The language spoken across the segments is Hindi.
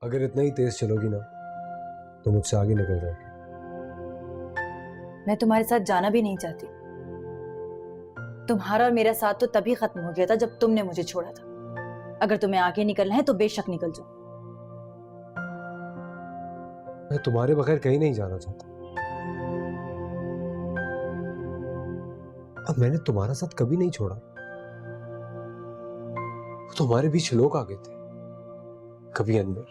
अगर इतना ही तेज चलोगी ना तो मुझसे आगे निकल जाओगी। मैं तुम्हारे साथ जाना भी नहीं चाहती। तुम्हारा और मेरा साथ तो तभी खत्म हो गया था जब तुमने मुझे छोड़ा था। अगर तुम्हें आगे निकलना है तो बेशक निकल जाओ। मैं तुम्हारे बगैर कहीं नहीं जाना चाहता। अब मैंने तुम्हारा साथ कभी नहीं छोड़ा। तुम्हारे बीच लोग आ गए थे, कभी अनवर,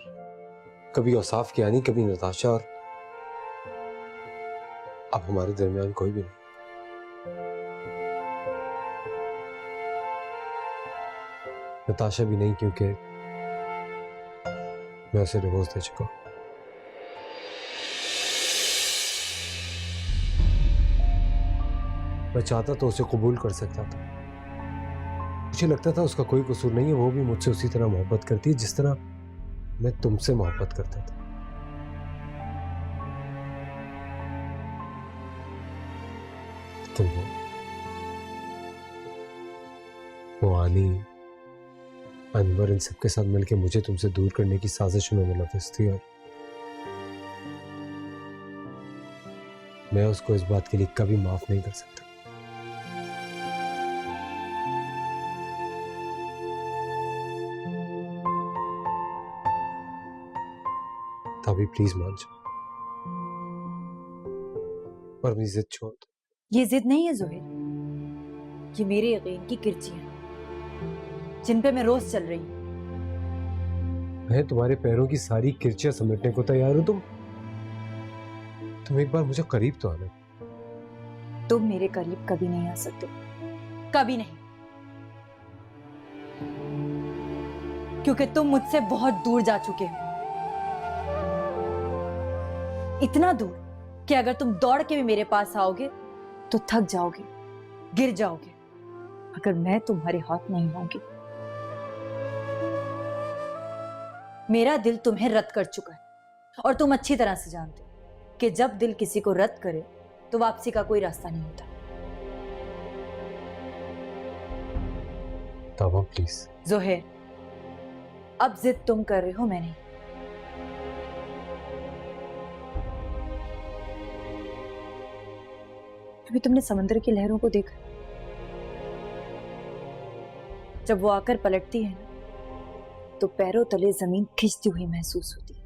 कभी औसाफ कियानी, कभी नताशा, और अब हमारे दरमियान कोई भी नहीं। नताशा भी नहीं, क्योंकि मैं उसे डिवोर्स दे चुका हूं। मैं चाहता तो उसे कबूल कर सकता था। मुझे लगता था उसका कोई कसूर नहीं है, वो भी मुझसे उसी तरह मोहब्बत करती है जिस तरह मैं तुमसे मोहब्बत करता था। तुम वो आनी, अनवर, इन सबके साथ मिलकर मुझे तुमसे दूर करने की साजिश में मुलव्वस थी, और मैं उसको इस बात के लिए कभी माफ नहीं कर सकता। तभी प्लीज मान जाओ और अपनी जिद छोड़ दो। ये जिद नहीं है जोहेर, ये मेरे यकीन की किरचियां हैं जिन पे मैं रोज चल रही हूं। मैं तुम्हारे पैरों की सारी किरचियां समेटने को तैयार हूं। तुम एक बार मुझे करीब तो आना। तुम मेरे करीब कभी नहीं आ सकते, कभी नहीं, क्योंकि तुम मुझसे बहुत दूर जा चुके हो। इतना दूर कि अगर तुम दौड़ के भी मेरे पास आओगे तो थक जाओगे, गिर जाओगे, अगर मैं तुम्हारे हाथ नहीं होंगी। मेरा दिल तुम्हें रद्द कर चुका है, और तुम अच्छी तरह से जानते हो कि जब दिल किसी को रद्द करे तो वापसी का कोई रास्ता नहीं होता। तवा प्लीज। जोहेर, अब जिद तुम कर रहे हो, मैं नहीं। अभी तुमने समंदर की लहरों को देखा? जब वो आकर पलटती है ना, तो पैरों तले जमीन खिंचती हुई महसूस होती है।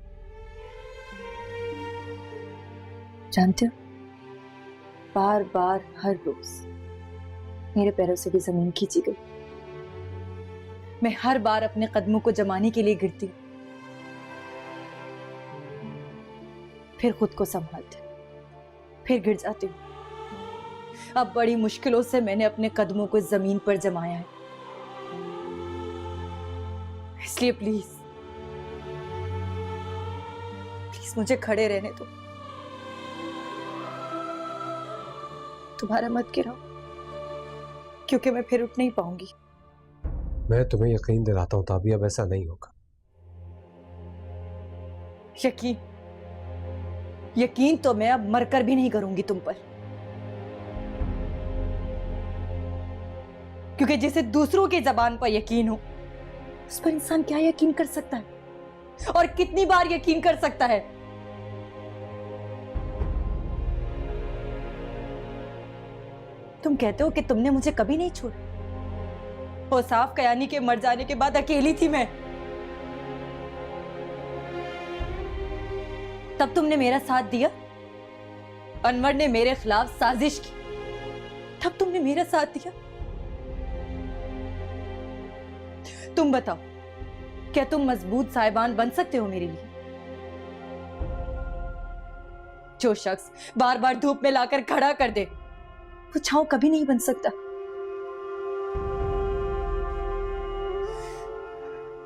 जानते हो, बार बार हर रोज मेरे पैरों से भी जमीन खींची गई। मैं हर बार अपने कदमों को जमाने के लिए गिरती हूं, फिर खुद को संभालती हूं, फिर गिर जाती हूं। अब बड़ी मुश्किलों से मैंने अपने कदमों को जमीन पर जमाया है। इसलिए प्लीज प्लीज मुझे खड़े रहने दो। तुम्हारा मत गिराओ, क्योंकि मैं फिर उठ नहीं पाऊंगी। मैं तुम्हें यकीन दिलाता हूं ताबी, अब ऐसा नहीं होगा। यकीन यकीन तो मैं अब मरकर भी नहीं करूंगी तुम पर, क्योंकि जिसे दूसरों की जबान पर यकीन हो उस पर इंसान क्या यकीन कर सकता है, और कितनी बार यकीन कर सकता है। तुम कहते हो कि तुमने मुझे कभी नहीं छोड़ा। औसाफ कयानी के मर जाने के बाद अकेली थी मैं, तब तुमने मेरा साथ दिया। अनवर ने मेरे खिलाफ साजिश की, तब तुमने मेरा साथ दिया। तुम बताओ, क्या तुम मजबूत साहिबान बन सकते हो मेरे लिए? जो शख्स बार बार धूप में लाकर खड़ा कर दे वो छांव कभी नहीं बन सकता।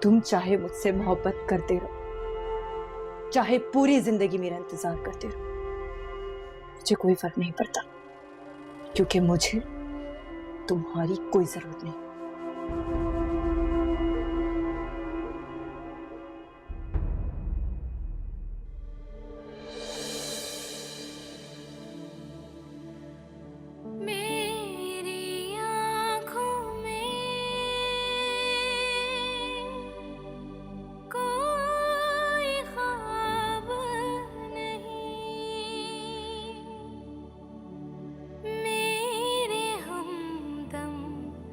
तुम चाहे मुझसे मोहब्बत करते रहो, चाहे पूरी जिंदगी मेरा इंतजार करते रहो, मुझे कोई फर्क नहीं पड़ता, क्योंकि मुझे तुम्हारी कोई जरूरत नहीं।